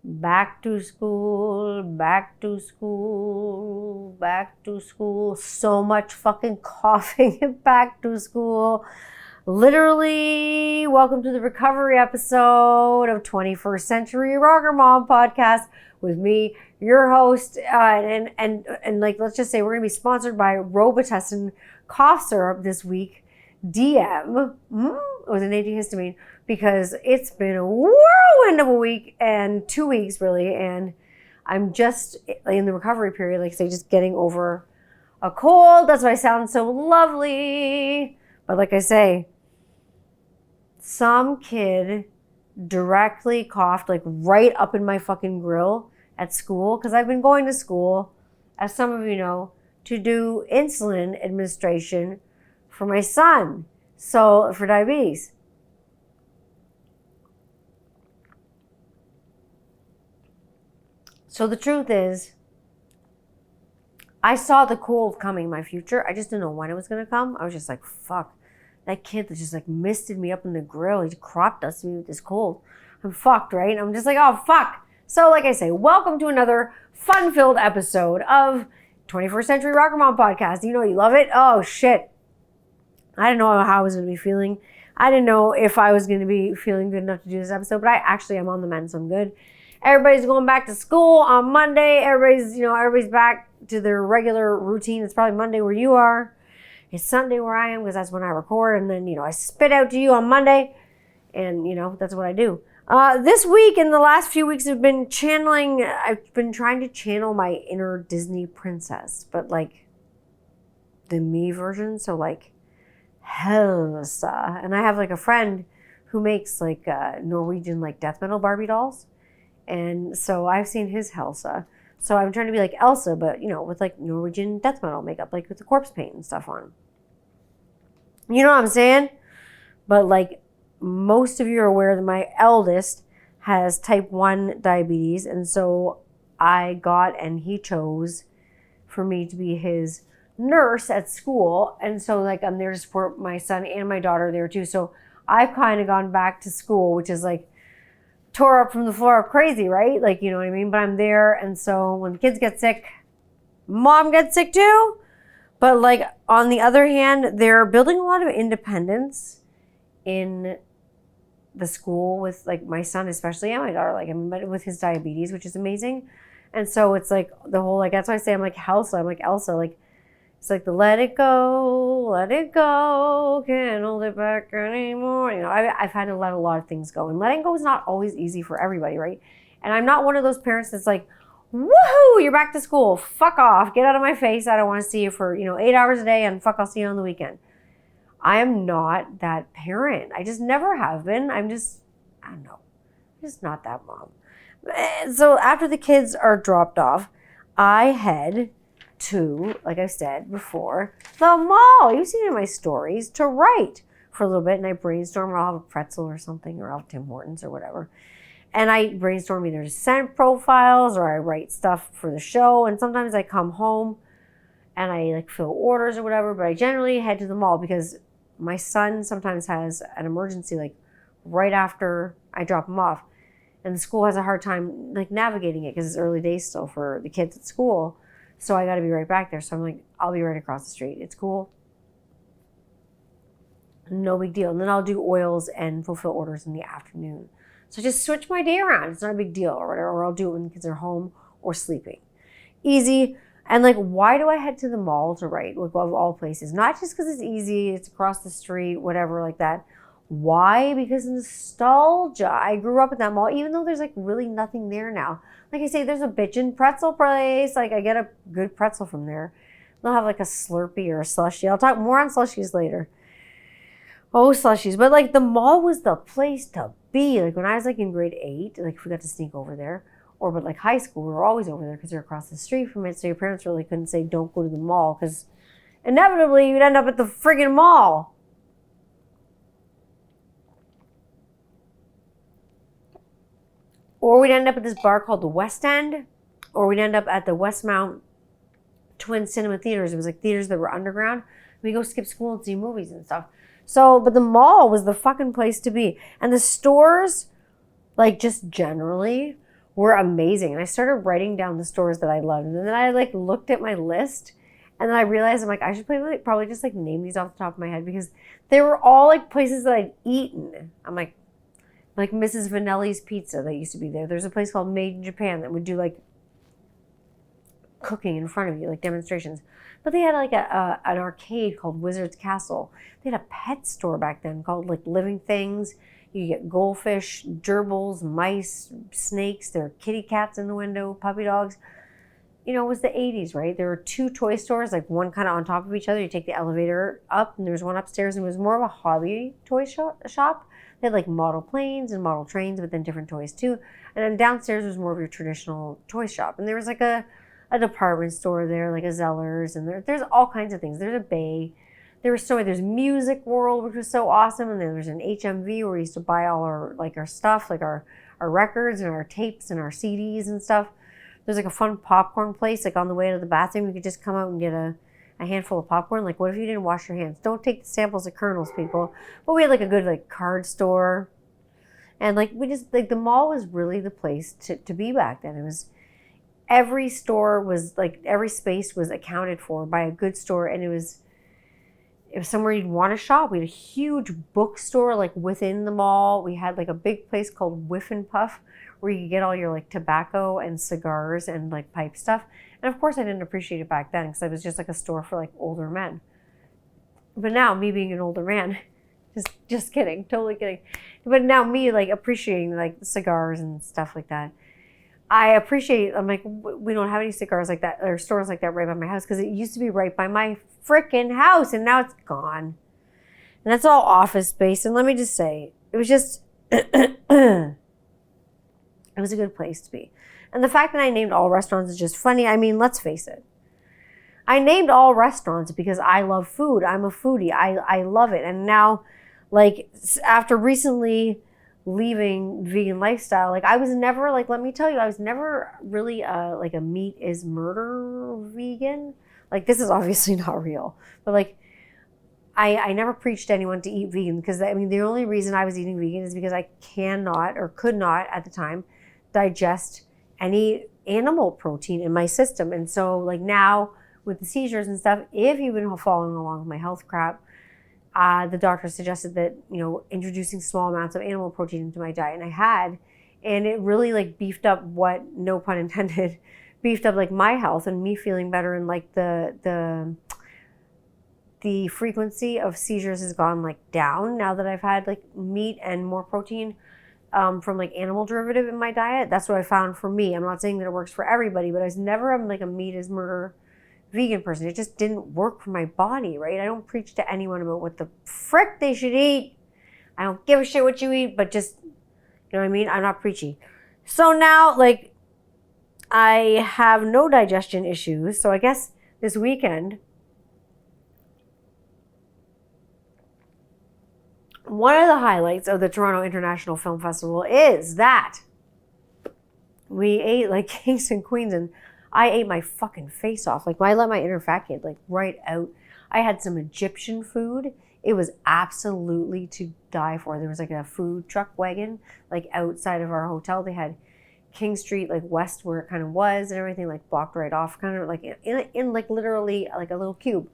Back to school, back to school, back to school. So much fucking coughing back to school. Literally, welcome to the recovery episode of 21st Century Rocker Mom podcast with me, your host, and like, let's just say we're gonna be sponsored by Robitussin cough syrup this week. DM with an antihistamine because it's been a whirlwind of a week and 2 weeks really, and I'm just in the recovery period, like say, just getting over a cold. That's why I sound so lovely. But like I say, some kid directly coughed like right up in my fucking grill at school, because I've been going to school, as some of you know, to do insulin administration for my son, so for diabetes. So the truth is, I saw the cold coming in my future. I just didn't know when it was gonna come. I was just like, fuck, that kid that just like misted me up in the grill. He crop dusted me with this cold. I'm fucked, right? I'm just like, oh fuck. So like I say, welcome to another fun-filled episode of 21st Century Rocker Mom podcast. You know you love it. Oh shit. I didn't know how I was going to be feeling. I didn't know if I was going to be feeling good enough to do this episode, but I actually am on the mend, so I'm good. Everybody's going back to school on Monday. Everybody's back to their regular routine. It's probably Monday where you are. It's Sunday where I am, because that's when I record, and then, I spit out to you on Monday, and, that's what I do. This week and the last few weeks I've been trying to channel my inner Disney princess, but like the me version, so like Elsa. And I have like a friend who makes like Norwegian like death metal Barbie dolls, and so I've seen his Elsa. So I'm trying to be like Elsa, but with like Norwegian death metal makeup, like with the corpse paint and stuff on. You know what I'm saying? But like most of you are aware that my eldest has type 1 diabetes, and so I got, and he chose for me to be his nurse at school, and so like I'm there to support my son and my daughter there too. So I've kind of gone back to school, which is like tore up from the floor up crazy, right? Like, you know what I mean? But I'm there, and so when the kids get sick, mom gets sick too. But like on the other hand, they're building a lot of independence in the school with like my son especially, and my daughter, like with his diabetes, which is amazing. And so it's like the whole, like, that's why I say I'm like Elsa, like it's like the let it go, can't hold it back anymore. I've had to let a lot of things go, and letting go is not always easy for everybody, right? And I'm not one of those parents that's like, woohoo, you're back to school, fuck off, get out of my face, I don't want to see you for 8 hours a day, and fuck, I'll see you on the weekend. I am not that parent. I just never have been. I don't know, I'm just not that mom. So after the kids are dropped off, I head to, like I said before, the mall. You've seen it in my stories, to write for a little bit, and I brainstorm, or I'll have a pretzel or something, or I'll have Tim Hortons or whatever. And I brainstorm either scent profiles, or I write stuff for the show, and sometimes I come home and I like fill orders or whatever, but I generally head to the mall because my son sometimes has an emergency like right after I drop him off, and the school has a hard time like navigating it because it's early days still for the kids at school. So I got to be right back there. So I'm like, I'll be right across the street. It's cool. No big deal. And then I'll do oils and fulfill orders in the afternoon. So just switch my day around. It's not a big deal, or whatever. Or I'll do it when the kids are home or sleeping. Easy. And like, why do I head to the mall to write? Like, of all places. Not just because it's easy. It's across the street, whatever like that. Why? Because nostalgia. I grew up at that mall, even though there's like really nothing there now. Like I say, there's a bitchin' pretzel place. Like I get a good pretzel from there. They'll have like a Slurpee or a slushie. I'll talk more on slushies later. Oh, slushies. But like the mall was the place to be. Like when I was like in grade 8, like we got to sneak over there. But like high school, we were always over there because you're across the street from it. So your parents really couldn't say don't go to the mall, because inevitably you'd end up at the friggin' mall. Or we'd end up at this bar called the West End, or we'd end up at the Westmount Twin Cinema Theaters. It was like theaters that were underground. We go skip school and see movies and stuff. So, but the mall was the fucking place to be. And the stores, like just generally, were amazing. And I started writing down the stores that I loved. And then I like looked at my list, and then I realized I'm like, I should probably just like name these off the top of my head, because they were all like places that I'd eaten. I'm like Mrs. Vanelli's Pizza that used to be there. There's a place called Made in Japan that would do like cooking in front of you, like demonstrations. But they had like an arcade called Wizard's Castle. They had a pet store back then called like Living Things. You get goldfish, gerbils, mice, snakes. There were kitty cats in the window, puppy dogs. You know, it was the 80s, right? There were 2 toy stores, like one kind of on top of each other. You take the elevator up, and there was one upstairs, and it was more of a hobby toy shop. They had like model planes and model trains, but then different toys too. And then downstairs was more of your traditional toy shop. And there was like a department store there, like a Zellers, and there's all kinds of things. There's a Bay. There's Music World, which was so awesome, and then there's an HMV where we used to buy all our stuff, like our records and our tapes and our CDs and stuff. There's like a fun popcorn place, like on the way to the bathroom. You could just come out and get a handful of popcorn. Like, what if you didn't wash your hands? Don't take the samples of kernels, people. But we had like a good like card store, and like we just like the mall was really the place to be back then. It was every store was like every space was accounted for by a good store, and it was somewhere you'd want to shop. We had a huge bookstore like within the mall. We had like a big place called Whiff and Puff where you could get all your like tobacco and cigars and like pipe stuff. And of course I didn't appreciate it back then because it was just like a store for like older men. But now, me being an older man, just kidding, totally kidding. But now me like appreciating like cigars and stuff like that. I'm like, we don't have any cigars like that or stores like that right by my house, because it used to be right by my freaking house and now it's gone. And that's all office space. And let me just say, it was just, it was a good place to be. And the fact that I named all restaurants is just funny. I mean, let's face it. I named all restaurants because I love food. I'm a foodie. I love it. And now, like, after recently leaving vegan lifestyle, like I was never like, let me tell you, I was never really like a meat is murder vegan. Like, this is obviously not real, but like I never preached to anyone to eat vegan, because I mean the only reason I was eating vegan is because I cannot or could not at the time digest any animal protein in my system. And so like now with the seizures and stuff, if you've been following along with my health crap, the doctor suggested that, you know, introducing small amounts of animal protein into my diet, and I had, and it really like beefed up what, no pun intended, beefed up like my health and me feeling better, and like the frequency of seizures has gone like down now that I've had like meat and more protein from like animal derivative in my diet. That's what I found for me. I'm not saying that it works for everybody, but I was never like a meat is murder vegan person. It just didn't work for my body, right? I don't preach to anyone about what the frick they should eat. I don't give a shit what you eat, but just, you know what I mean? I'm not preachy. So now, like, I have no digestion issues. So I guess this weekend, one of the highlights of the Toronto International Film Festival is that we ate like kings and queens, and I ate my fucking face off. Like, I let my inner fat kid like right out. I had some Egyptian food. It was absolutely to die for. There was like a food truck wagon like outside of our hotel. They had King Street, like west where it kind of was, and everything like blocked right off, kind of like in like literally like a little cube.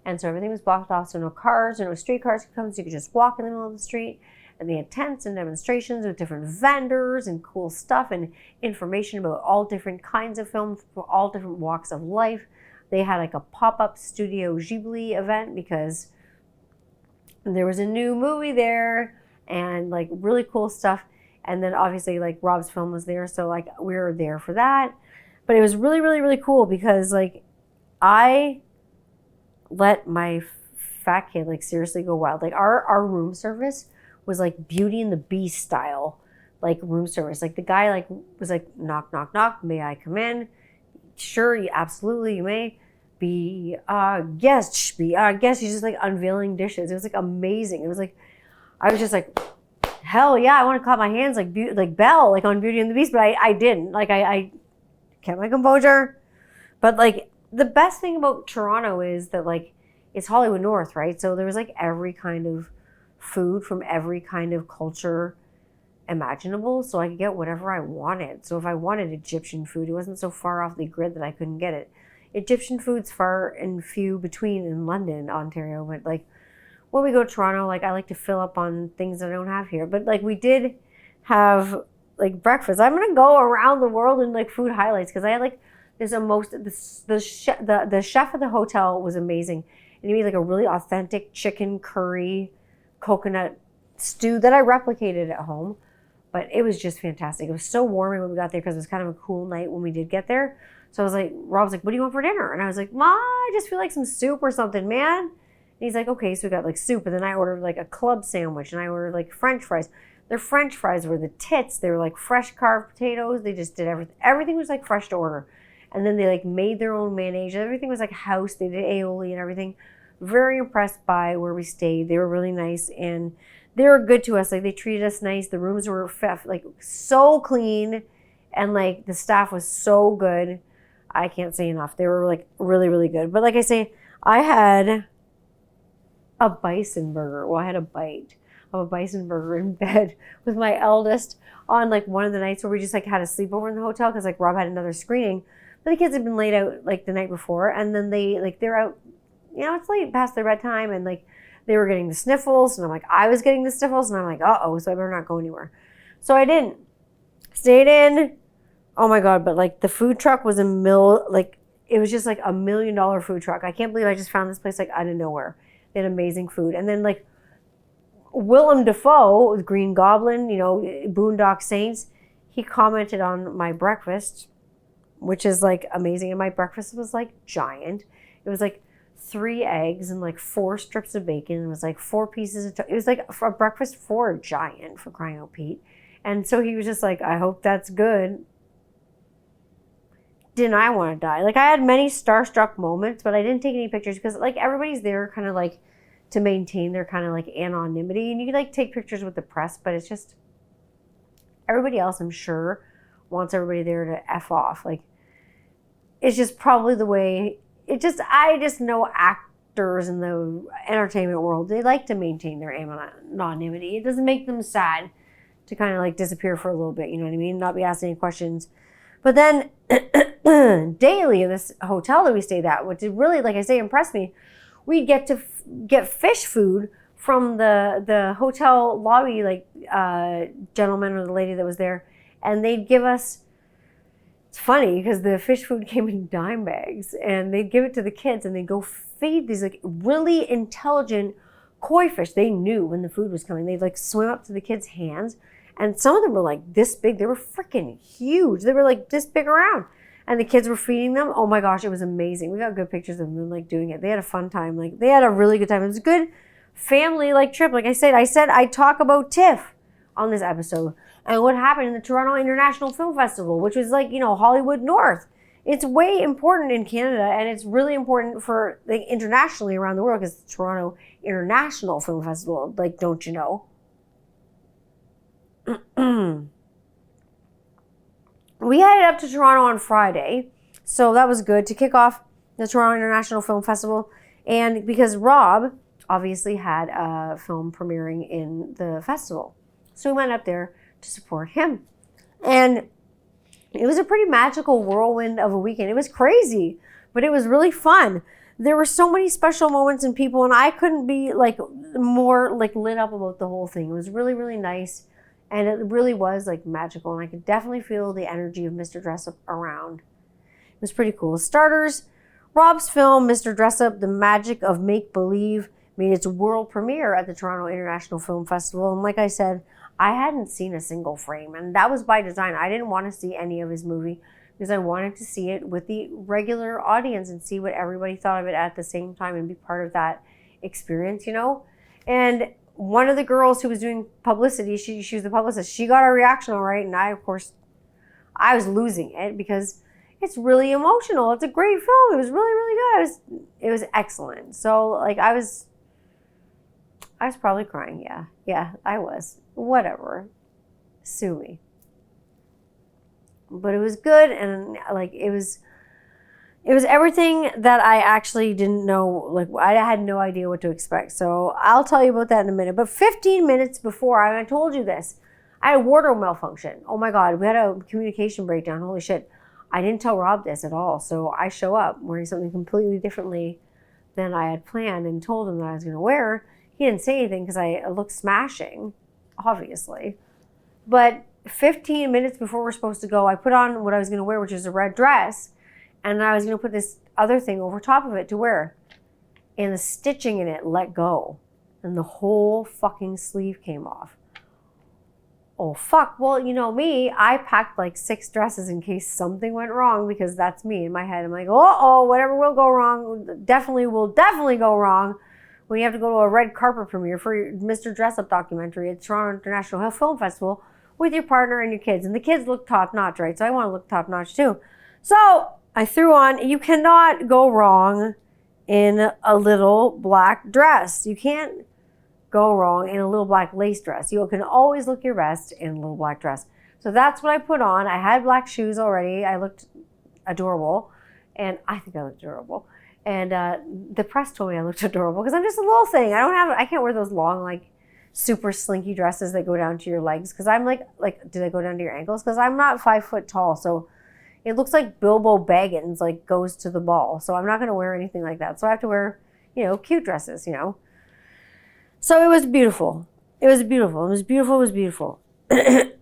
And so everything was blocked off, so no cars or no streetcars could come, so you could just walk in the middle of the street. And they had tents and demonstrations with different vendors and cool stuff and information about all different kinds of films for all different walks of life. They had like a pop-up Studio Ghibli event because there was a new movie there and like really cool stuff. And then obviously like Rob's film was there, so like we were there for that. But it was really, really, really cool because like I let my fat kid like seriously go wild. Like our room service was like Beauty and the Beast style, like room service. Like the guy like was like, knock, knock, knock, may I come in? Sure, absolutely, you may. Be guest, be guest. He's just like unveiling dishes. It was like amazing. It was like, I was just like, hell yeah, I want to clap my hands like Belle, like on Beauty and the Beast, but I didn't. Like I kept my composure. But like the best thing about Toronto is that like it's Hollywood North, right? So there was like every kind of food from every kind of culture imaginable, so I could get whatever I wanted. So if I wanted Egyptian food, it wasn't so far off the grid that I couldn't get it. Egyptian food's far and few between in London, Ontario, but like when we go to Toronto, like I like to fill up on things I don't have here. But like we did have like breakfast. I'm gonna go around the world and like food highlights because I had like the chef at the hotel was amazing, and he made like a really authentic chicken curry coconut stew that I replicated at home. But it was just fantastic. It was so warm when we got there because it was kind of a cool night when we did get there. So I was like, Rob's like, what do you want for dinner? And I was like, Ma, I just feel like some soup or something, man. And he's like, okay. So we got like soup. And then I ordered like a club sandwich. And I ordered like French fries. Their French fries were the tits. They were like fresh carved potatoes. They just did everything. Everything was like fresh to order. And then they like made their own mayonnaise. Everything was like house. They did aioli and everything. Very impressed by where we stayed. They were really nice. And they were good to us. Like they treated us nice. The rooms were like so clean. And like the staff was so good. I can't say enough. They were like really, really good. But like I say, I had a bison burger. Well, I had a bite of a bison burger in bed with my eldest on like one of the nights where we just like had a sleepover in the hotel because like Rob had another screening. But the kids had been laid out like the night before, and then they're out, you know, it's late past their bedtime, and like they were getting the sniffles, and I'm like, I was getting the sniffles, and I'm like, uh-oh, so I better not go anywhere. So I didn't. Stayed in. Oh my God, but like the food truck was it was just like $1 million food truck. I can't believe I just found this place like out of nowhere. They had amazing food. And then like Willem Dafoe, the Green Goblin, you know, Boondock Saints, he commented on my breakfast, which is like amazing. And my breakfast was like giant. It was like 3 eggs and like 4 strips of bacon. It was like 4 pieces of it was like for a breakfast for a giant, for crying out Pete. And so he was just like, I hope that's good. Didn't I want to die? Like I had many starstruck moments, but I didn't take any pictures because like everybody's there kind of like to maintain their kind of like anonymity, and you can like take pictures with the press, but it's just everybody else I'm sure wants everybody there to F off. Like it's just probably the way I just know actors in the entertainment world, they like to maintain their anonymity. It doesn't make them sad to kind of like disappear for a little bit, you know what I mean? Not be asked any questions. But then daily in this hotel that we stayed at, which really, like I say, impressed me, we'd get to get fish food from the hotel lobby, like gentleman or the lady that was there, and they'd give us, it's funny because the fish food came in dime bags, and they'd give it to the kids, and they'd go feed these like really intelligent koi fish. They knew when the food was coming. They'd like swim up to the kids' hands, and some of them were like this big. They were freaking huge. They were like this big around. And the kids were feeding them. Oh my gosh, it was amazing. We got good pictures of them like doing it. They had a fun time. Like they had a really good time. It was a good family like trip. Like I said I'd talk about TIFF on this episode and what happened in the Toronto International Film Festival, which was like, you know, Hollywood North. It's way important in Canada, and it's really important for like internationally around the world because it's Toronto International Film Festival. Like, don't you know? We headed up to Toronto on Friday, so that was good to kick off the Toronto International Film Festival. And because Rob obviously had a film premiering in the festival, so we went up there to support him. And it was a pretty magical whirlwind of a weekend. It was crazy, but it was really fun. There were so many special moments and people, and I couldn't be like more like lit up about the whole thing. It was really, really nice. And it really was like magical, and I could definitely feel the energy of Mr. Dressup around. It was pretty cool. Starters, Rob's film, Mr. Dressup, The Magic of Make-Believe, made its world premiere at the Toronto International Film Festival. And like I said, I hadn't seen a single frame, and that was by design. I didn't want to see any of his movie because I wanted to see it with the regular audience and see what everybody thought of it at the same time and be part of that experience, you know? And one of the girls who was doing publicity, she was the publicist, she got our reaction all right, and I was losing it because it's really emotional. It's a great film. It was really, really good. It was excellent. So like I was probably crying. Yeah, I was. Whatever. Sue me. But it was good, and like it was everything that I actually didn't know. Like I had no idea what to expect. So I'll tell you about that in a minute. But 15 minutes before, I told you this, I had a wardrobe malfunction. Oh my God, we had a communication breakdown. Holy shit. I didn't tell Rob this at all. So I show up wearing something completely differently than I had planned and told him that I was going to wear. He didn't say anything because I looked smashing, obviously. But 15 minutes before we're supposed to go, I put on what I was going to wear, which is a red dress. And I was going to put this other thing over top of it to wear. And the stitching in it let go. And the whole fucking sleeve came off. Oh, fuck. Well, you know me, I packed like 6 dresses in case something went wrong, because that's me in my head. I'm like, uh-oh, whatever will go wrong will definitely go wrong when you have to go to a red carpet premiere for your Mr. Dress Up documentary at Toronto International Film Festival with your partner and your kids. And the kids look top-notch, right? So I want to look top-notch too. So I threw on, you cannot go wrong in a little black dress. You can't go wrong in a little black lace dress. You can always look your best in a little black dress. So that's what I put on. I had black shoes already. I looked adorable, and I think I looked adorable. And the press told me I looked adorable because I'm just a little thing. I can't wear those long, like, super slinky dresses that go down to your legs, because I'm like, do they go down to your ankles? Because I'm not 5 foot tall, so it looks like Bilbo Baggins, like, goes to the ball. So I'm not going to wear anything like that. So I have to wear, cute dresses, So it was beautiful. It was beautiful. It was beautiful. It was beautiful. It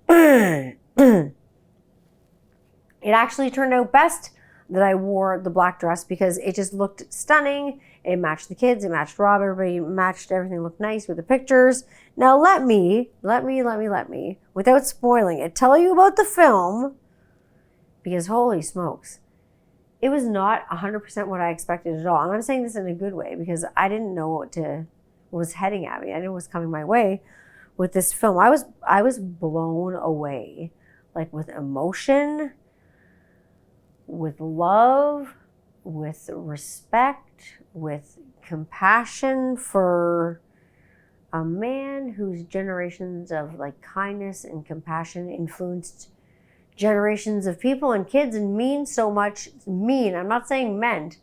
actually turned out best that I wore the black dress because it just looked stunning. It matched the kids. It matched Rob. Everybody matched everything. Looked nice with the pictures. Now let me, without spoiling it, tell you about the film, because holy smokes, it was not 100% what I expected at all. And I'm saying this in a good way because I didn't know what was heading at me. I knew what was coming my way with this film. I was blown away, like, with emotion, with love, with respect, with compassion for a man whose generations of, like, kindness and compassion influenced generations of people and kids and mean so much. I'm not saying meant,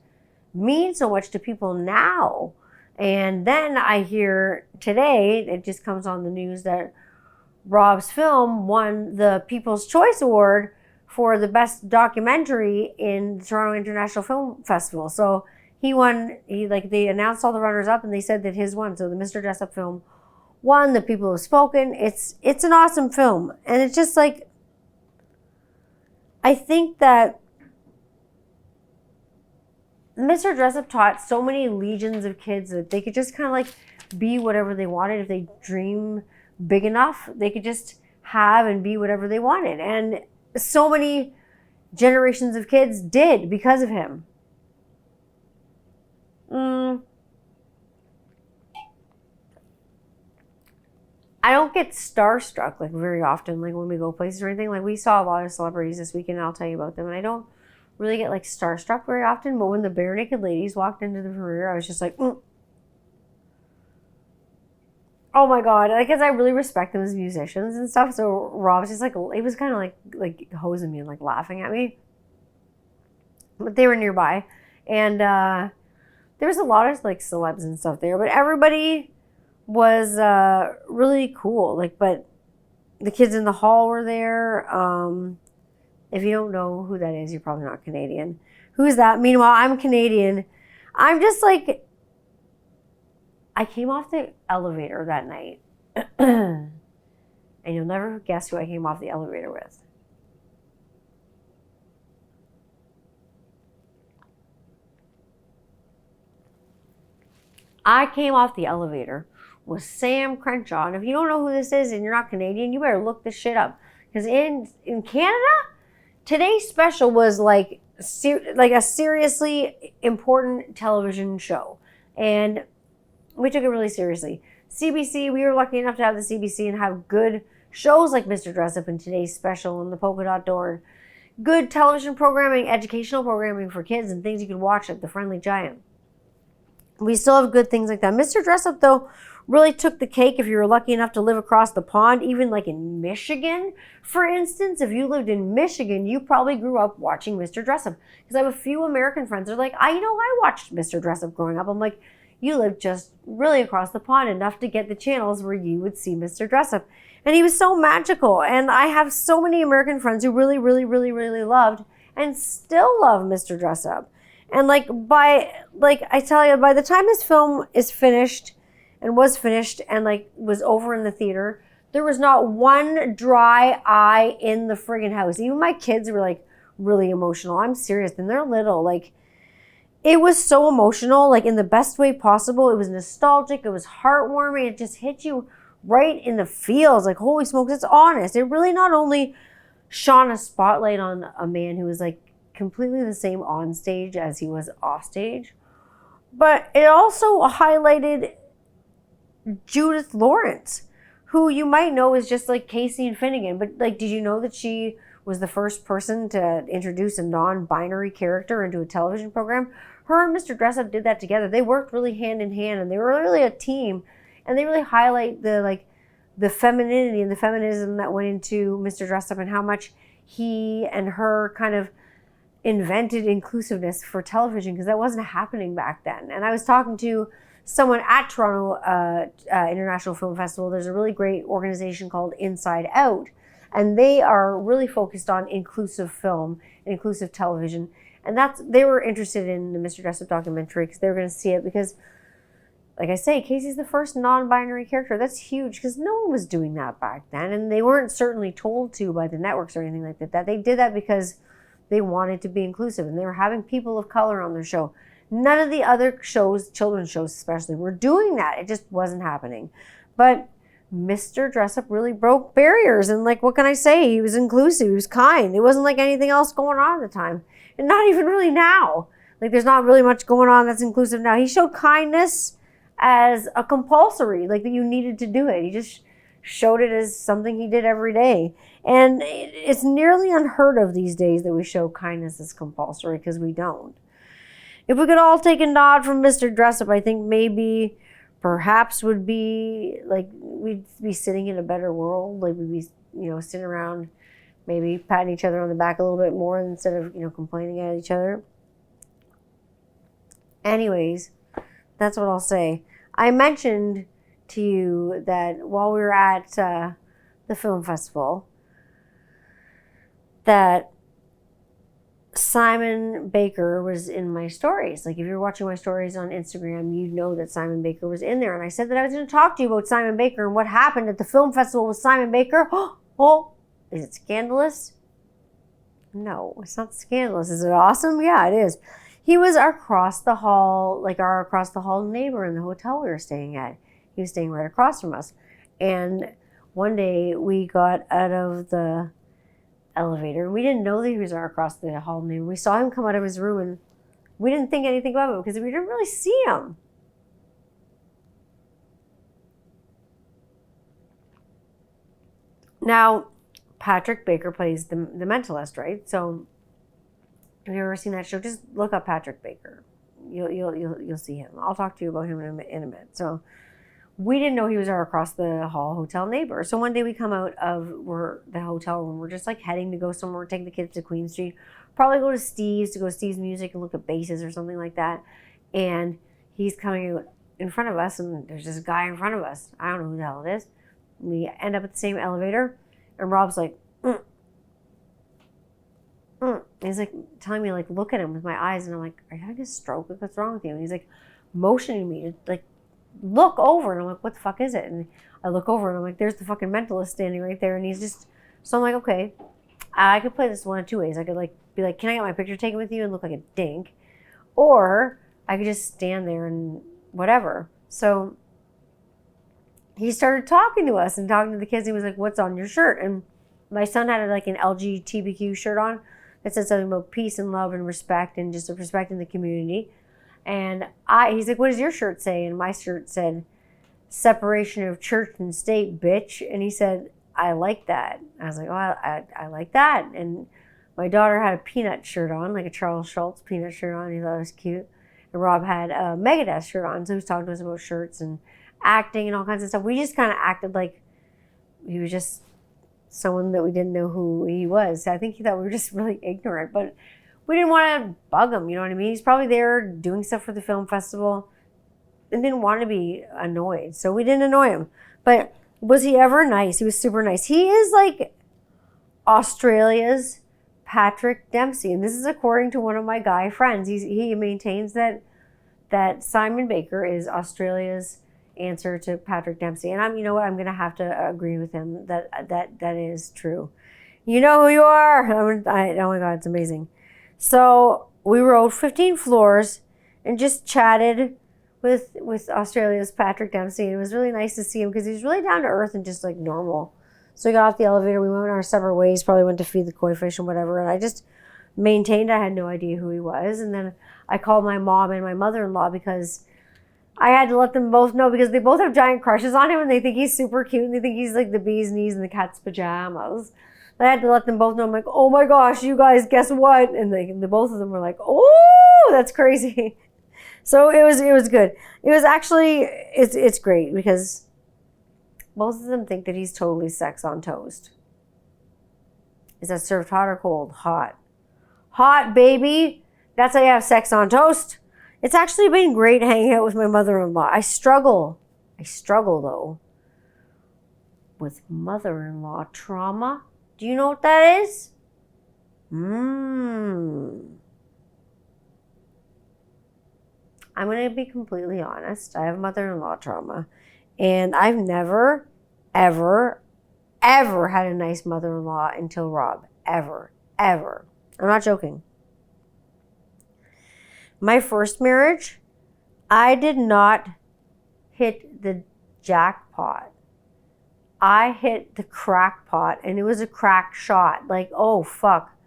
mean so much to people now. And then I hear today, it just comes on the news, that Rob's film won the People's Choice Award for the best documentary in the Toronto International Film Festival. So they announced all the runners up and they said that his won. So the Mr. Dress Up film won. The people have spoken. It's an awesome film. And it's just like, I think that Mr. Dress Up taught so many legions of kids that they could just kind of like be whatever they wanted. If they dream big enough, they could just have and be whatever they wanted. And so many generations of kids did because of him. I don't get starstruck, like, very often, like, when we go places or anything. Like, we saw a lot of celebrities this weekend, and I'll tell you about them. And I don't really get, like, starstruck very often, but when the Bare Naked Ladies walked into the premiere, I was just like, oh my God. Like, because I really respect them as musicians and stuff. So Rob was just like, he was kind of like hosing me and like laughing at me. But they were nearby. And there was a lot of like celebs and stuff there, but everybody was really cool. Like, but the kids in the hall were there. If you don't know who that is, you're probably not Canadian. Who's that? Meanwhile, I'm Canadian. I'm just like, I came off the elevator that night. And you'll never guess who I came off the elevator with. I came off the elevator with Sam Crenshaw. And if you don't know who this is and you're not Canadian, you better look this shit up. Because in Canada, today's special was like a seriously important television show. And we took it really seriously. CBC, we were lucky enough to have the CBC and have good shows like Mr. Dress Up and Today's Special and The Polka Dot Door. Good television programming, educational programming for kids and things you could watch at The Friendly Giant. We still have good things like that. Mr. Dress Up, though, really took the cake if you were lucky enough to live across the pond, even like in Michigan. For instance, if you lived in Michigan, you probably grew up watching Mr. Dress Up. Because I have a few American friends that are like, I watched Mr. Dress Up growing up. I'm like, you lived just really across the pond enough to get the channels where you would see Mr. Dress Up. And he was so magical. And I have so many American friends who really, really, really, really loved and still love Mr. Dress Up. And I tell you, by the time this film is finished and was finished and was over in the theater, there was not one dry eye in the friggin' house. Even my kids were really emotional. I'm serious. And they're little. It was so emotional, in the best way possible. It was nostalgic. It was heartwarming. It just hit you right in the feels. Holy smokes, it's honest. It really not only shone a spotlight on a man who was completely the same on stage as he was off stage, but it also highlighted Judith Lawrence, who you might know is just like Casey and Finnegan. But did you know that she was the first person to introduce a non-binary character into a television program? Her and Mr. Dress Up did that together. They worked really hand in hand, and they were really a team. And they really highlight the femininity and the feminism that went into Mr. Dress Up and how much he and her kind of invented inclusiveness for television, because that wasn't happening back then. And I was talking to someone at Toronto International Film Festival. There's a really great organization called Inside Out, and they are really focused on inclusive film and inclusive television. And they were interested in the Mr. Dress Up documentary because they were going to see it because, like I say, Casey's the first non-binary character. That's huge because no one was doing that back then, and they weren't certainly told to by the networks or anything like that. They did that because they wanted to be inclusive, and they were having people of color on their show. None of the other shows, children's shows especially, were doing that. It just wasn't happening. But Mr. Dress Up really broke barriers, and what can I say? He was inclusive. He was kind. There wasn't anything else going on at the time, and not even really now. There's not really much going on that's inclusive now. He showed kindness as a compulsory, that you needed to do it. He just showed it as something he did every day. And it's nearly unheard of these days that we show kindness as compulsory, because we don't. If we could all take a nod from Mr. Dress Up, I think maybe perhaps would be we'd be sitting in a better world. We'd be, sitting around maybe patting each other on the back a little bit more instead of, complaining at each other. Anyways, that's what I'll say. I mentioned to you that while we were at the film festival, that Simon Baker was in my stories. If you're watching my stories on Instagram, you know that Simon Baker was in there. And I said that I was going to talk to you about Simon Baker and what happened at the film festival with Simon Baker. Oh, is it scandalous? No, it's not scandalous. Is it awesome? Yeah, it is. He was our across the hall neighbor in the hotel we were staying at. He was staying right across from us. And one day we got out of the elevator. We didn't know that he was our across the hall neighbor. We saw him come out of his room, and we didn't think anything about it because we didn't really see him. Now, Patrick Baker plays the mentalist, right? So if you've ever seen that show, just look up Patrick Baker. You'll see him. I'll talk to you about him in a minute. So we didn't know he was our across the hall hotel neighbor. So one day we come out of the hotel room. We're just heading to go somewhere, take the kids to Queen Street, probably go to Steve's Music and look at bases or something like that. And he's coming out in front of us, and there's this guy in front of us. I don't know who the hell it is. We end up at the same elevator, and Rob's like, He's telling me look at him with my eyes, and I'm like, are you having a stroke? What's wrong with you? And he's motioning me to look over, and I'm like, what the fuck is it? And I look over, and I'm like, there's the fucking mentalist standing right there, and he's just, so I'm like, okay, I could play this one of two ways. I could be like, can I get my picture taken with you and look like a dink? Or I could just stand there and whatever. So he started talking to us and talking to the kids. He was like, what's on your shirt? And my son had an LGBTQ shirt on that said something about peace and love and respect and just respecting the community. And he's like, what does your shirt say? And my shirt said, separation of church and state, bitch. And he said, I like that. I was like, oh, I like that. And my daughter had a Peanut shirt on, a Charles Schultz Peanut shirt on. He thought it was cute. And Rob had a Megadeth shirt on. So he was talking to us about shirts and acting and all kinds of stuff. We just kind of acted like he was just someone that we didn't know who he was. I think he thought we were just really ignorant, but we didn't want to bug him, you know what I mean? He's probably there doing stuff for the film festival and didn't want to be annoyed, so we didn't annoy him. But Was he ever nice? He was super nice. He is like Australia's Patrick Dempsey. And this is according to one of my guy friends. He maintains that Simon Baker is Australia's answer to Patrick Dempsey. And you know what? I'm going to have to agree with him that is true. You know who you are. Oh my God, it's amazing. So we rode 15 floors and just chatted with Australia's Patrick Dempsey. And it was really nice to see him because he's really down to earth and just like normal. So we got off the elevator. We went our separate ways, probably went to feed the koi fish and whatever. And I just maintained I had no idea who he was. And then I called my mom and my mother-in-law because I had to let them both know because they both have giant crushes on him and they think he's super cute and they think he's like the bee's knees in the cat's pajamas. I had to let them both know. I'm like, oh my gosh, you guys, guess what? And the both of them were like, oh, that's crazy. So it was good. It was actually, it's great because both of them think that he's totally sex on toast. Is that served hot or cold? Hot. Hot, baby. That's how you have sex on toast. It's actually been great hanging out with my mother-in-law. I struggle though with mother-in-law trauma. Do you know what that is? I'm going to be completely honest. I have mother-in-law trauma. And I've never, ever, ever had a nice mother-in-law until Rob. Ever. Ever. I'm not joking. My first marriage, I did not hit the jackpot. I hit the crackpot, and it was a crack shot. Like, oh, fuck.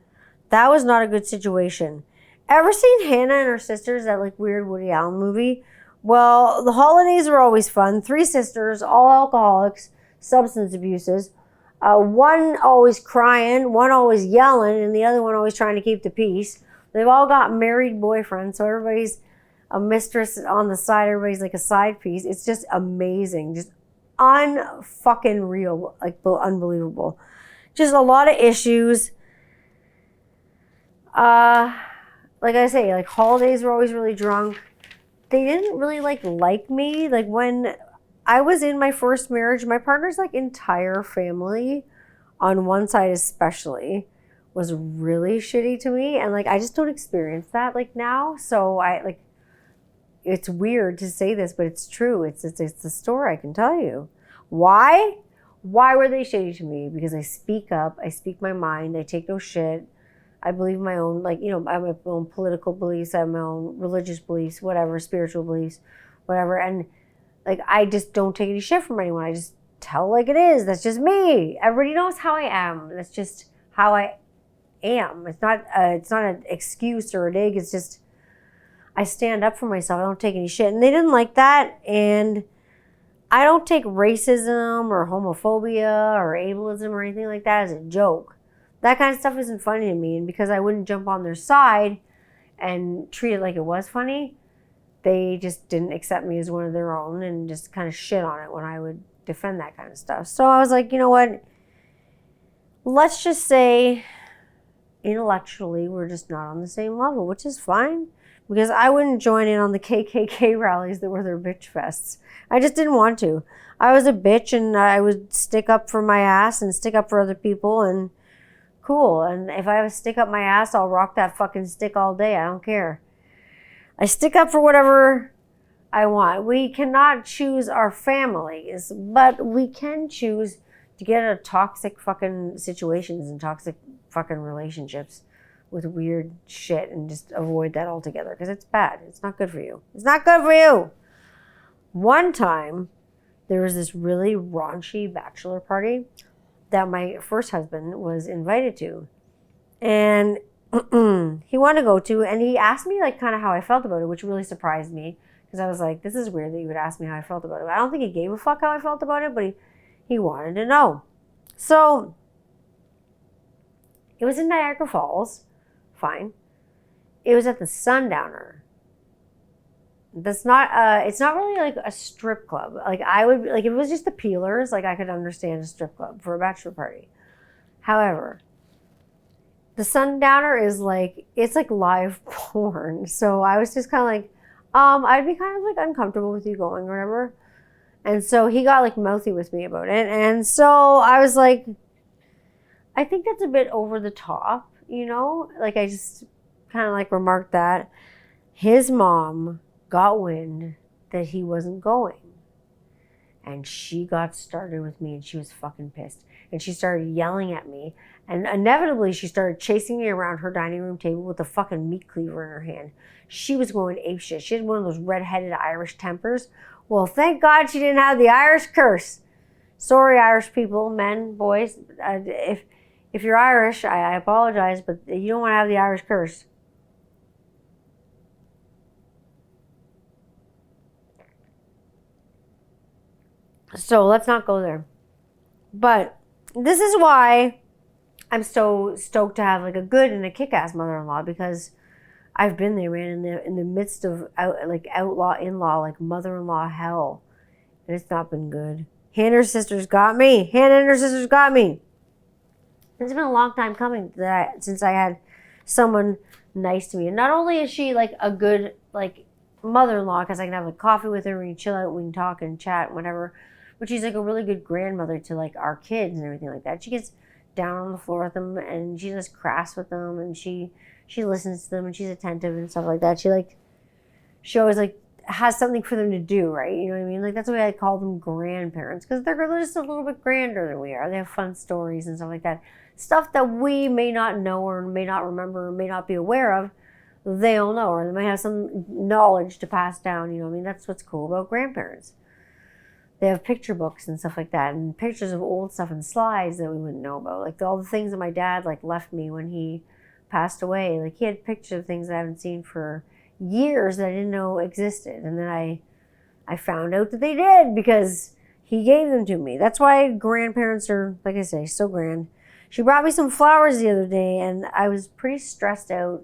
That was not a good situation. Ever seen Hannah and Her Sisters, that like weird Woody Allen movie? Well, the holidays were always fun. 3 sisters, all alcoholics, substance abuses. One always crying, one always yelling, and the other one always trying to keep the peace. They've all got married boyfriends, so everybody's a mistress on the side. Everybody's like a side piece. It's just amazing. Just unfucking real, like unbelievable. Just a lot of issues. Like I say, like holidays were always really drunk. They didn't really like me. Like when I was in my first marriage, my partner's like entire family on one side especially was really shitty to me. And like, I just don't experience that like now. So it's weird to say this, but it's true. It's the story I can tell you. Why? Why were they shitty to me? Because I speak up, I speak my mind, I take no shit. I believe my own, I have my own political beliefs, I have my own religious beliefs, whatever, spiritual beliefs, whatever. And like, I just don't take any shit from anyone. I just tell like it is. That's just me. Everybody knows how I am. That's just how I am. It's not an excuse or a dig. It's just, I stand up for myself. I don't take any shit. And they didn't like that. And I don't take racism or homophobia or ableism or anything like that as a joke. That kind of stuff isn't funny to me. And because I wouldn't jump on their side and treat it like it was funny, they just didn't accept me as one of their own and just kind of shit on it when I would defend that kind of stuff. So I was like, you know what? Let's just say intellectually we're just not on the same level, which is fine. Because I wouldn't join in on the KKK rallies that were their bitch fests. I just didn't want to. I was a bitch and I would stick up for my ass and stick up for other people and cool. And if I have a stick up my ass, I'll rock that fucking stick all day. I don't care. I stick up for whatever I want. We cannot choose our families, but we can choose to get out of toxic fucking situations and toxic fucking relationships with weird shit and just avoid that altogether because it's bad. It's not good for you. It's not good for you. One time, there was this really raunchy bachelor party that my first husband was invited to. And he wanted to go to, and he asked me like kind of how I felt about it, which really surprised me because I was like, this is weird that you would ask me how I felt about it. I don't think he gave a fuck how I felt about it, but he wanted to know. So it was in Niagara Falls. Fine. It was at the Sundowner. That's not, it's not really like a strip club. Like I would, like if it was just the Peelers, like I could understand a strip club for a bachelor party. However, the Sundowner is like, it's like live porn. So I was just kind of like, I'd be kind of like uncomfortable with you going or whatever. And so he got like mouthy with me about it. And so I was like, I think that's a bit over the top, you know? Like I just kind of like remarked that. His mom got wind that he wasn't going. And she got started with me and she was fucking pissed. And she started yelling at me. And inevitably she started chasing me around her dining room table with a fucking meat cleaver in her hand. She was going apeshit. She had one of those red-headed Irish tempers. Well, thank God she didn't have the Irish curse. Sorry, Irish people, men, boys. If you're Irish, I apologize, but you don't want to have the Irish curse. So let's not go there. But this is why I'm so stoked to have like a good and a kick-ass mother-in-law, because I've been there, man, in the midst of outlaw in-law, like mother-in-law hell, and it's not been good. Hannah and her sisters got me. It's been a long time coming since I had someone nice to me. And not only is she like a good like mother-in-law, because I can have like coffee with her, we can chill out, we can talk and chat and whatever, but she's like a really good grandmother to like our kids and everything like that. She gets down on the floor with them and she just crafts with them and she listens to them and she's attentive and stuff like that. She always like has something for them to do, right? You know what I mean? Like that's the way I call them grandparents, because they're just a little bit grander than we are. They have fun stories and stuff like that. Stuff that we may not know or may not remember or may not be aware of, they'll know, or they might have some knowledge to pass down. You know what I mean? That's what's cool about grandparents. They have picture books and stuff like that, and pictures of old stuff and slides that we wouldn't know about. Like all the things that my dad like left me when he passed away. Like he had pictures of things that I haven't seen for years that I didn't know existed. And then I found out that they did because he gave them to me. That's why grandparents are, like I say, so grand. She brought me some flowers the other day and I was pretty stressed out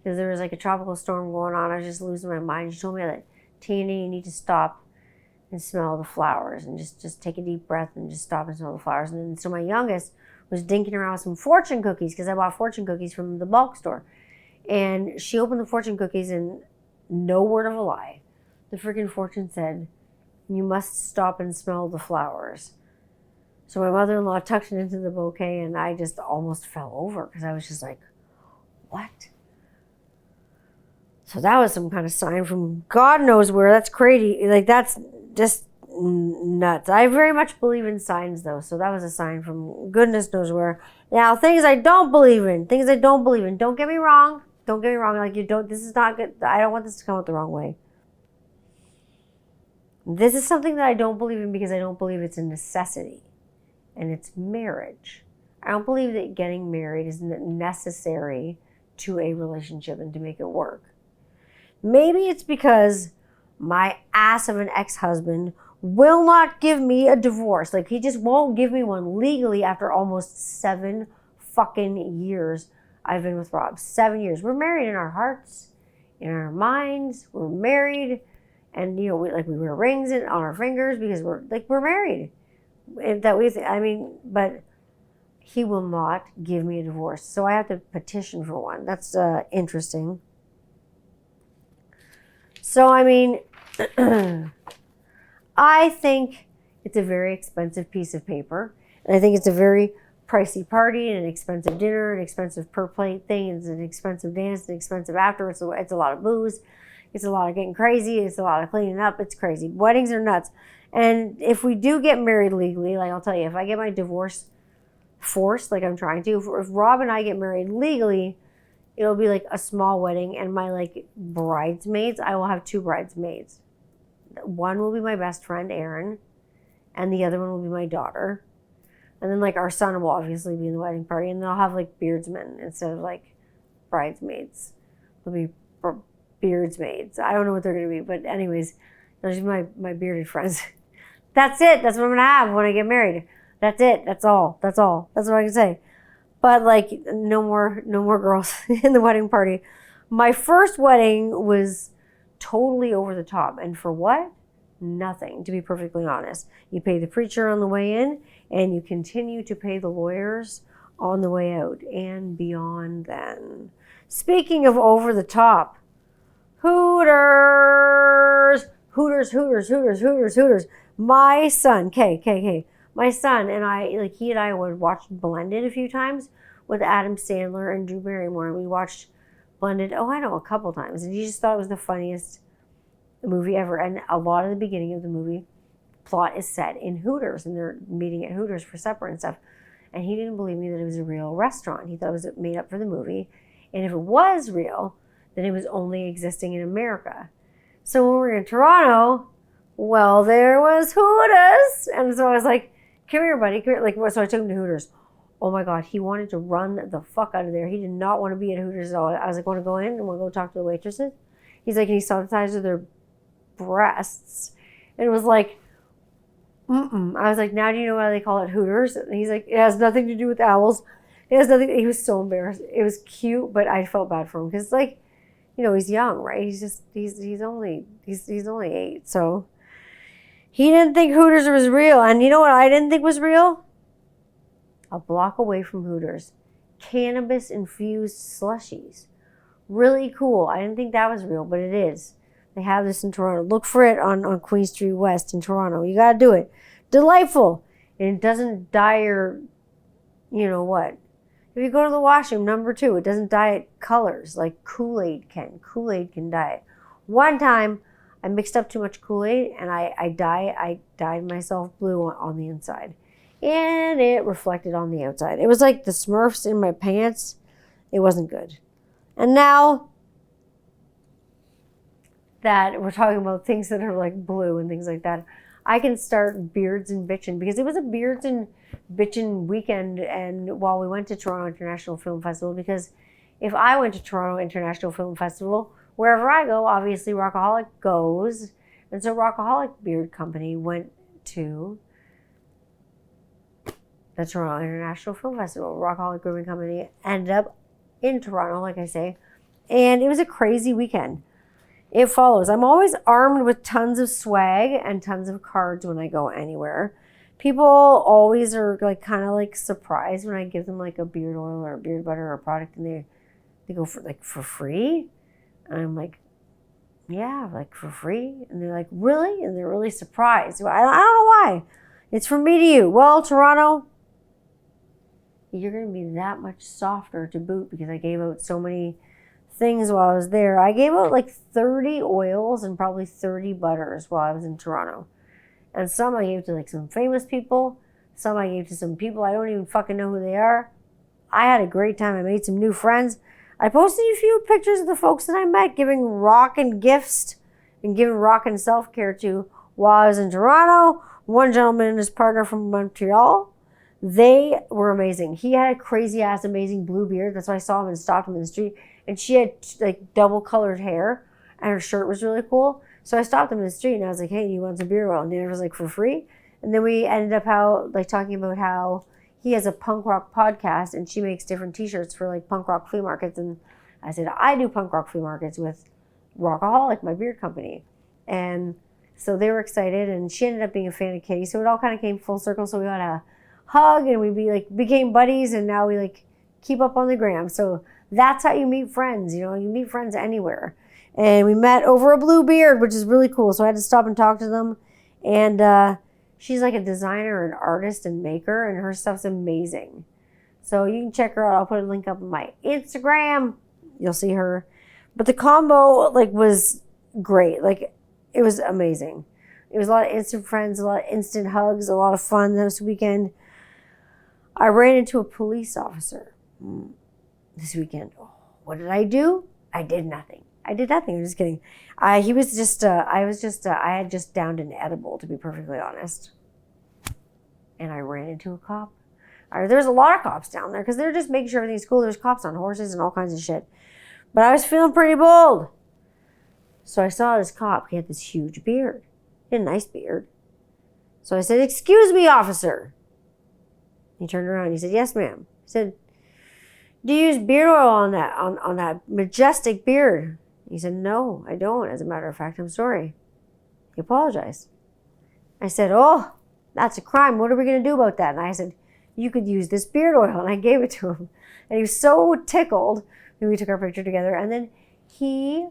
because there was like a tropical storm going on. I was just losing my mind. She told me that, Tina, you need to stop and smell the flowers and just take a deep breath and just stop and smell the flowers. And then, so my youngest was dinking around with some fortune cookies because I bought fortune cookies from the bulk store. And she opened the fortune cookies and no word of a lie, the freaking fortune said, you must stop and smell the flowers. So my mother-in-law tucked it into the bouquet and I just almost fell over because I was just like, what? So that was some kind of sign from God knows where. That's crazy. Like that's just nuts. I very much believe in signs though. So that was a sign from goodness knows where. Now things I don't believe in. Don't get me wrong. Like this is not good. I don't want this to come out the wrong way. This is something that I don't believe in because I don't believe it's a necessity. And it's marriage. I don't believe that getting married is necessary to a relationship and to make it work. Maybe it's because my ass of an ex-husband will not give me a divorce. Like he just won't give me one legally after almost 7 fucking years I've been with Rob. 7 years. We're married in our hearts, in our minds. We're married. And we wear rings on our fingers because we're married. But he will not give me a divorce. So I have to petition for one. That's interesting. So, I think it's a very expensive piece of paper. And I think it's a very pricey party and an expensive dinner, an expensive per plate thing. It's an expensive dance, an expensive after. It's a lot of booze. It's a lot of getting crazy. It's a lot of cleaning up. It's crazy. Weddings are nuts. And if we do get married legally, like I'll tell you, if I get my divorce forced, like I'm trying to, if Rob and I get married legally, it'll be like a small wedding, and my bridesmaids, I will have 2 bridesmaids. One will be my best friend, Erin, and the other one will be my daughter. And then our son will obviously be in the wedding party, and then I'll have beardsmen instead of bridesmaids. They'll be beardsmaids. I don't know what they're going to be, but anyways, those are my bearded friends. That's it. That's what I'm going to have when I get married. That's it. That's all. That's what I can say. But no more girls in the wedding party. My first wedding was totally over the top. And for what? Nothing, to be perfectly honest. You pay the preacher on the way in and you continue to pay the lawyers on the way out and beyond then. Speaking of over the top, Hooters. My son, my son and I, like he and I would watch Blended a few times with Adam Sandler and Drew Barrymore. And we watched Blended, a couple times. And he just thought it was the funniest movie ever. And a lot of the beginning of the movie plot is set in Hooters. And they're meeting at Hooters for supper and stuff. And he didn't believe me that it was a real restaurant. He thought it was made up for the movie. And if it was real, then it was only existing in America. So when we were in Toronto, well, there was Hooters. And so I was like, come here, buddy. Come here. Like, so I took him to Hooters. Oh my God, he wanted to run the fuck out of there. He did not want to be at Hooters at all. I was like, want to go in and want to go talk to the waitresses? He's like, and he saw the size of their breasts. And it was like, I was like, now do you know why they call it Hooters? And he's like, it has nothing to do with owls. It has nothing. He was so embarrassed. It was cute, but I felt bad for him because, like, he's young, right? He's only 8, so he didn't think Hooters was real. And you know what I didn't think was real? A block away from Hooters, cannabis-infused slushies. Really cool. I didn't think that was real, but it is. They have this in Toronto. Look for it on Queen Street West in Toronto. You got to do it. Delightful. And it doesn't dye your, what. If you go to the washroom, number 2, it doesn't dye it colors like Kool-Aid can. Kool-Aid can dye it. One time, I mixed up too much Kool-Aid, and I dyed myself blue on the inside. And it reflected on the outside. It was like the Smurfs in my pants. It wasn't good. And now that we're talking about things that are like blue and things like that, I can start Beards N Bitchin because it was a Beards N Bitchin weekend and while we went to Toronto International Film Festival, because if I went to Toronto International Film Festival, wherever I go, obviously Rockaholic goes. And so Rockaholic Beard Company went to the Toronto International Film Festival. Rockaholic Grooming Company ended up in Toronto, like I say. And it was a crazy weekend. It follows. I'm always armed with tons of swag and tons of cards when I go anywhere. People always are like kind of like surprised when I give them like a beard oil or a beard butter or a product and they go for free. And I'm like, yeah, like for free. And they're like, really? And they're really surprised. I don't know why. It's from me to you. Well, Toronto, you're going to be that much softer to boot because I gave out so many things while I was there. I gave out like 30 oils and probably 30 butters while I was in Toronto. And some I gave to like some famous people. Some I gave to some people I don't even fucking know who they are. I had a great time. I made some new friends. I posted a few pictures of the folks that I met giving rockin' gifts and giving rockin' self-care to while I was in Toronto. One gentleman and his partner from Montreal. They were amazing. He had a crazy ass amazing blue beard. That's why I saw him and stopped him in the street. And she had like double colored hair and her shirt was really cool. So I stopped him in the street and I was like, hey, do you want some beard oil? And it was like for free. And then we ended up talking about how he has a punk rock podcast and she makes different t-shirts for like punk rock flea markets. And I said, I do punk rock flea markets with Rockaholic, my beard company. And so they were excited and she ended up being a fan of Kitty. So it all kind of came full circle. So we had a hug and we became buddies and now we keep up on the gram. So that's how you meet friends. You meet friends anywhere. And we met over a blue beard, which is really cool. So I had to stop and talk to them. And she's like a designer and artist and maker, and her stuff's amazing. So you can check her out. I'll put a link up on my Instagram. You'll see her. But the combo was great. It was amazing. It was a lot of instant friends, a lot of instant hugs, a lot of fun this weekend. I ran into a police officer this weekend. Oh, what did I do? I did nothing. I'm just kidding. I had just downed an edible, to be perfectly honest. And I ran into a cop. There's a lot of cops down there because they're just making sure everything's cool. There's cops on horses and all kinds of shit. But I was feeling pretty bold. So I saw this cop. He had this huge beard. He had a nice beard. So I said, excuse me, officer. He turned around. He said, yes, ma'am. He said, do you use beard oil on that majestic beard? He said, no, I don't. As a matter of fact, I'm sorry. He apologized. I said, oh, that's a crime. What are we going to do about that? And I said, you could use this beard oil. And I gave it to him. And he was so tickled. And we took our picture together. And then he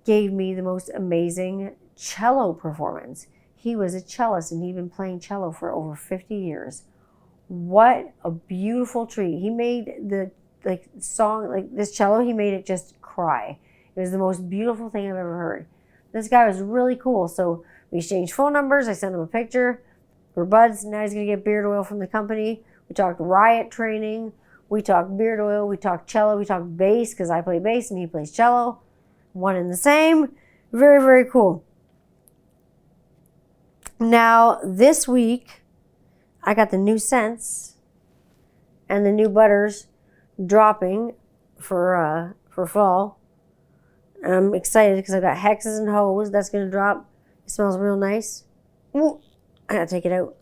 gave me the most amazing cello performance. He was a cellist and he'd been playing cello for over 50 years. What a beautiful treat. He made the song, this cello, he made it just cry. It was the most beautiful thing I've ever heard. This guy was really cool. So we exchanged phone numbers. I sent him a picture. We're buds. Now he's going to get beard oil from the company. We talked riot training. We talked beard oil. We talked cello. We talked bass because I play bass and he plays cello. One and the same. Very, very cool. Now, this week, I got the new scents and the new butters dropping for fall. And I'm excited because I got Hexes and Hoes. That's going to drop. It smells real nice. Ooh, I got to take it out.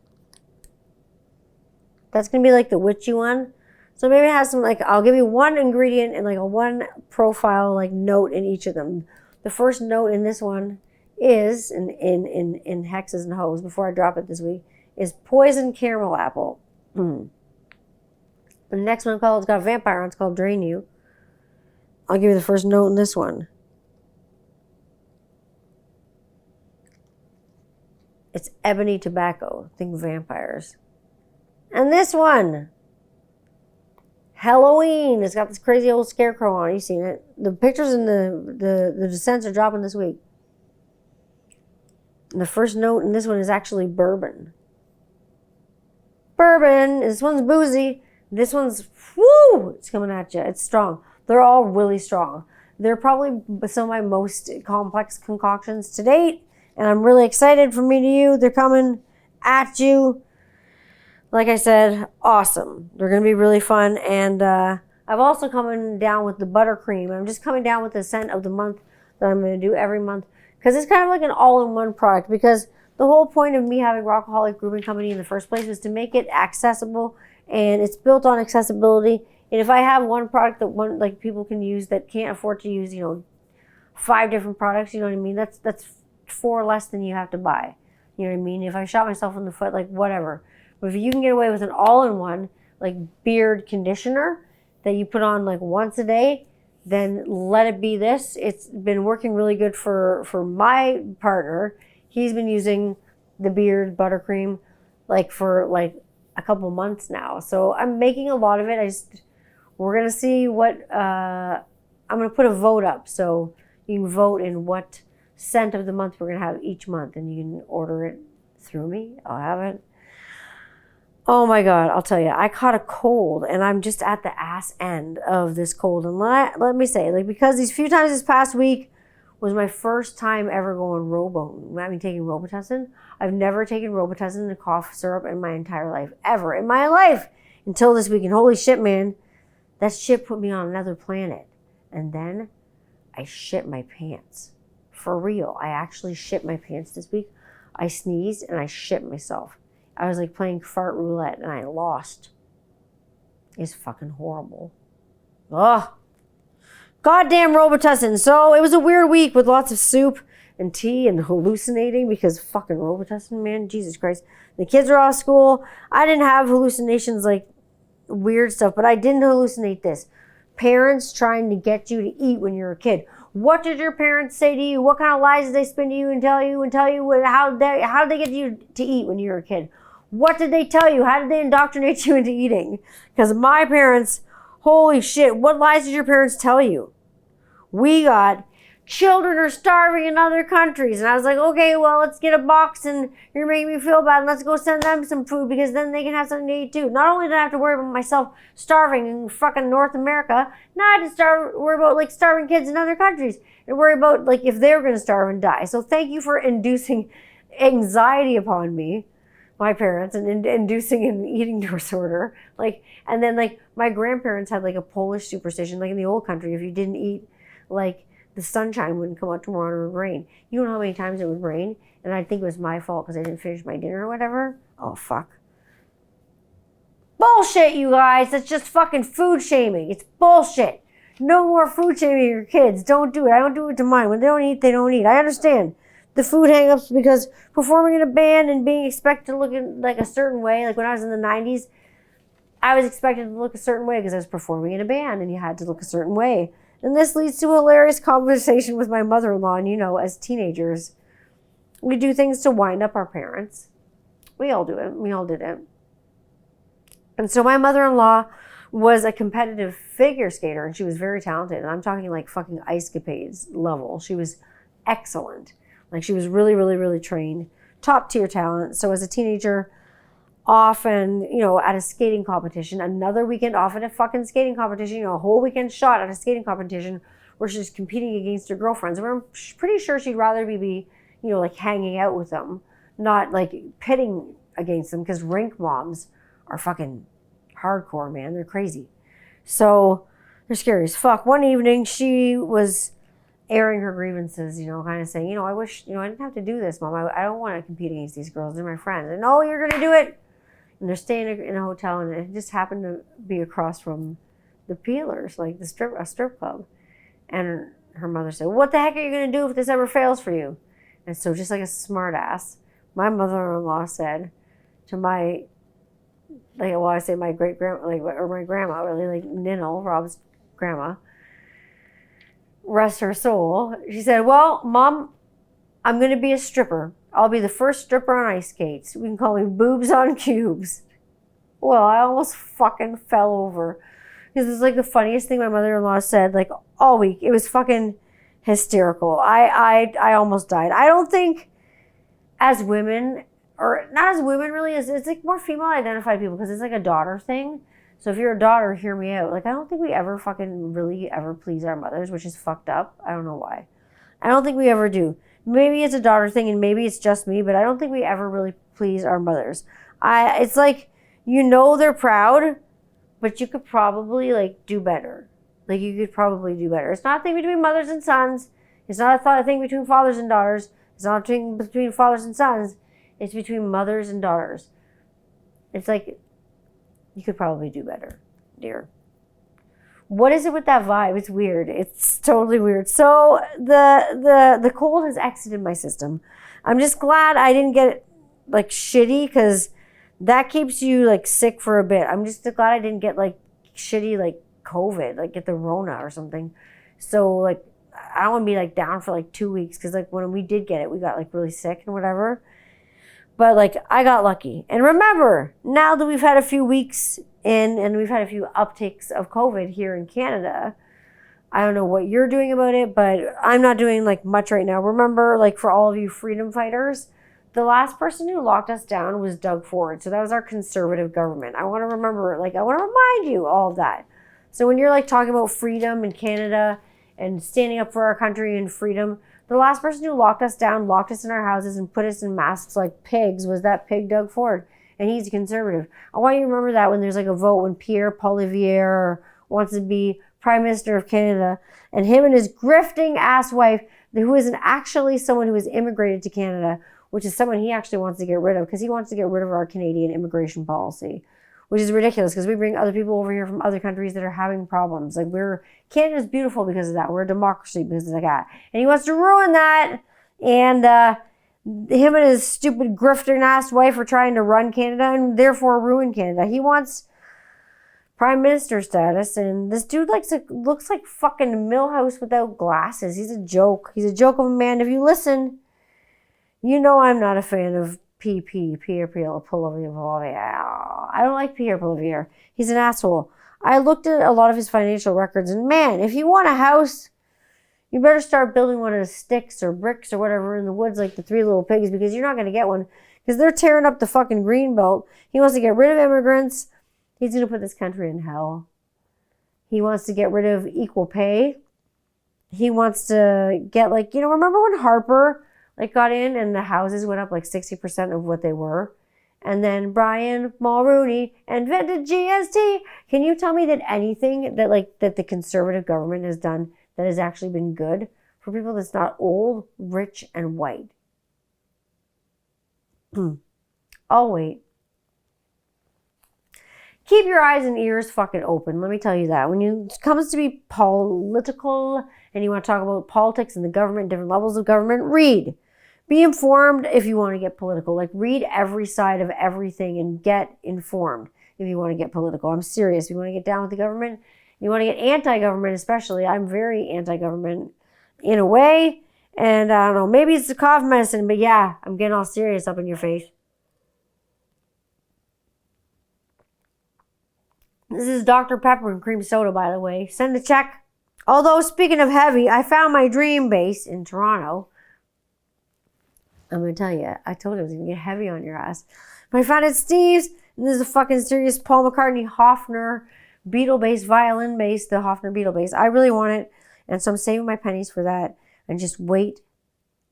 That's going to be like the witchy one. So maybe it has some, I'll give you one ingredient and a one profile, note in each of them. The first note in this one is, in Hexes and Hoes, before I drop it this week, is poison caramel apple. The next one it's got vampire on, it's called Drain You. I'll give you the first note in this one. It's ebony tobacco. Think vampires. And this one, Halloween. It's got this crazy old scarecrow on it. You've seen it. The pictures and the scents are dropping this week. And the first note in this one is actually bourbon. Bourbon. This one's boozy. This one's, whoo, it's coming at you. It's strong. They're all really strong. They're probably some of my most complex concoctions to date. And I'm really excited from me to you. They're coming at you. Like I said, awesome. They're going to be really fun. And I've also coming down with the buttercream. I'm just coming down with the scent of the month that I'm going to do every month. Because it's kind of like an all-in-one product. Because the whole point of me having Rockaholic Grooming Company in the first place was to make it accessible. And it's built on accessibility. And if I have one product that people can use that can't afford to use, 5 different products, you know what I mean? That's 4 less than you have to buy. You know what I mean? If I shot myself in the foot, whatever. But if you can get away with an all-in-one, beard conditioner that you put on once a day, then let it be this. It's been working really good for my partner. He's been using the beard buttercream for a couple months now. So I'm making a lot of it. We're going to see what, I'm going to put a vote up. So you can vote in what scent of the month we're going to have each month. And you can order it through me. I'll have it. Oh my God, I'll tell you, I caught a cold and I'm just at the ass end of this cold. And let me say, because these few times this past week was my first time ever going taking Robitussin. I've never taken Robitussin and cough syrup in my entire life, ever in my life, until this week. And holy shit, man, that shit put me on another planet. And then I shit my pants. For real, I actually shit my pants this week. I sneezed and I shit myself. I was playing fart roulette and I lost. It's fucking horrible. Ugh. Goddamn Robitussin. So it was a weird week with lots of soup and tea and hallucinating because fucking Robitussin, man. Jesus Christ. The kids are off school. I didn't have hallucinations weird stuff, but I didn't hallucinate this. Parents trying to get you to eat when you're a kid. What did your parents say to you? What kind of lies did they spin to you and tell you how did they get you to eat when you were a kid? What did they tell you? How did they indoctrinate you into eating? Because my parents, holy shit, what lies did your parents tell you? We got, children are starving in other countries. And I was like, okay, well, let's get a box and you're making me feel bad. And let's go send them some food because then they can have something to eat too. Not only did I have to worry about myself starving in fucking North America, now I had to worry about starving kids in other countries and worry about if they're going to starve and die. So thank you for inducing anxiety upon me, my parents, and inducing an eating disorder. And then my grandparents had a Polish superstition, in the old country, if you didn't eat, the sunshine wouldn't come out tomorrow and it would rain. You know how many times it would rain? And I'd think it was my fault because I didn't finish my dinner or whatever. Oh, fuck. Bullshit, you guys. That's just fucking food shaming. It's bullshit. No more food shaming your kids. Don't do it. I don't do it to mine. When they don't eat, they don't eat. I understand the food hang-ups because performing in a band and being expected to look a certain way, when I was in the 90s, I was expected to look a certain way because I was performing in a band and you had to look a certain way. And this leads to a hilarious conversation with my mother-in-law. And as teenagers, We do things to wind up our parents. We all do it. We all did it. And so my mother-in-law was a competitive figure skater, and she was very talented. And I'm talking like fucking ice capades level. She was excellent. Like, she was really, really, really trained. Top tier talent. So as a teenager, often, at a skating competition, another weekend off at a fucking skating competition, a whole weekend shot at a skating competition where she's competing against her girlfriends. And I'm pretty sure she'd rather be, like hanging out with them, not like pitting against them, because rink moms are fucking hardcore, man. They're crazy. So they're scary as fuck. One evening, she was airing her grievances, kind of saying, I wish, I didn't have to do this, Mom. I don't want to compete against these girls. They're my friends. And, oh, you're going to do it. And they're staying in a hotel, and it just happened to be across from the Peelers, like a strip club. And her mother said, what the heck are you going to do if this ever fails for you? And so, just like a smart ass, my mother-in-law said to my, I say my great-grandma, or my grandma, really, like Ninnel, Rob's grandma, rest her soul. She said, well, Mom, I'm going to be a stripper. I'll be the first stripper on ice skates. We can call me Boobs on Cubes. Well, I almost fucking fell over. Because it's like the funniest thing my mother-in-law said, like, all week. It was fucking hysterical. I almost died. I don't think as women, or not as women really, it's like more female identified people, because it's like a daughter thing. So if you're a daughter, hear me out. Like, I don't think we ever fucking really ever please our mothers, which is fucked up. I don't know why. I don't think we ever do. Maybe it's a daughter thing, and maybe it's just me, but I don't think we ever really please our mothers. It's like, they're proud, but you could probably, like, do better. Like, you could probably do better. It's not a thing between mothers and sons. It's not a thing between fathers and daughters. It's not a thing between fathers and sons. It's between mothers and daughters. It's like, you could probably do better, dear. What is it with that vibe? It's weird. It's totally weird. So the cold has exited my system. I'm just glad I didn't get like shitty, because that keeps you like sick for a bit. I'm just glad I didn't get like shitty like COVID, like get the Rona or something. So like I don't want to be like down for like 2 weeks, because like when we did get it, we got like really sick and whatever. But like I got lucky. And remember, now that we've had a few weeks in and we've had a few upticks of COVID here in Canada, I don't know what you're doing about it, but I'm not doing like much right now. Remember, like for all of you freedom fighters, the last person who locked us down was Doug Ford. So that was our conservative government. I want to remember, like I want to remind you all of that. So when you're like talking about freedom in Canada and standing up for our country and freedom, the last person who locked us down, locked us in our houses, and put us in masks like pigs was that pig Doug Ford. And he's a conservative. I want you to remember that when there's like a vote, when Pierre Poilievre wants to be Prime Minister of Canada, and him and his grifting ass wife, who is actually someone who has immigrated to Canada, which is someone he actually wants to get rid of, because he wants to get rid of our Canadian immigration policy, which is ridiculous, because we bring other people over here from other countries that are having problems. Like Canada's beautiful because of that. We're a democracy because of that. And he wants to ruin that. And him and his stupid grifting ass wife are trying to run Canada and therefore ruin Canada. He wants Prime Minister status, and this dude looks like fucking Milhouse without glasses. He's a joke. He's a joke of a man. If you listen, you know I'm not a fan of Pierre Poilievre. I don't like Pierre Poilievre. He's an asshole. I looked at a lot of his financial records, and man, if you want a house, you better start building one of the sticks or bricks or whatever in the woods like the Three Little Pigs, because you're not going to get one, because they're tearing up the fucking green belt. He wants to get rid of immigrants. He's going to put this country in hell. He wants to get rid of equal pay. He wants to get remember when Harper got in and the houses went up like 60% of what they were? And then Brian Mulroney invented GST. Can you tell me that anything that the conservative government has done that has actually been good for people that's not old, rich, and white? I'll wait. Keep your eyes and ears fucking open. Let me tell you that. When it comes to be political and you want to talk about politics and the government, different levels of government, read. Be informed if you want to get political. Read every side of everything and get informed if you want to get political. I'm serious. If you want to get down with the government, you want to get anti-government especially. I'm very anti-government in a way, And I don't know, maybe it's the cough medicine, but yeah, I'm getting all serious up in your face. This is Dr. Pepper and cream soda, by the way. Send a check. Although, speaking of heavy, I found my dream base in Toronto. I'm going to tell you, I told you it was going to get heavy on your ass. But I found it at Steve's, and this is a fucking serious Paul McCartney Hofner Beatle bass, violin bass, the Hofner Beatle bass. I really want it, and so I'm saving my pennies for that. And just wait,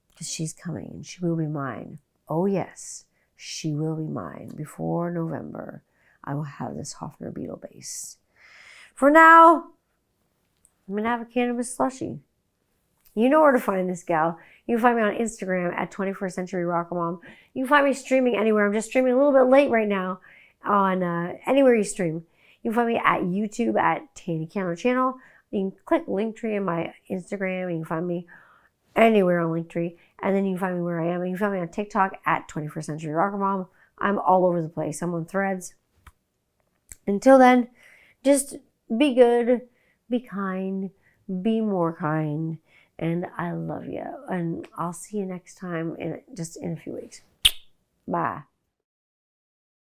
because she's coming, and she will be mine. Oh yes, she will be mine. Before November, I will have this Hofner Beatle bass. For now, I'm going to have a cannabis slushie. You know where to find this gal. You can find me on Instagram at 21st Century Rocker Mom. You can find me streaming anywhere. I'm just streaming a little bit late right now on anywhere you stream. You can find me at YouTube at Tanny Candler Channel. You can click Linktree in my Instagram, and you can find me anywhere on Linktree. And then you can find me where I am. And you can find me on TikTok at 21st Century Rocker Mom. I'm all over the place. I'm on Threads. Until then, just be good, be kind, be more kind, and I love you. And I'll see you next time in a few weeks. Bye.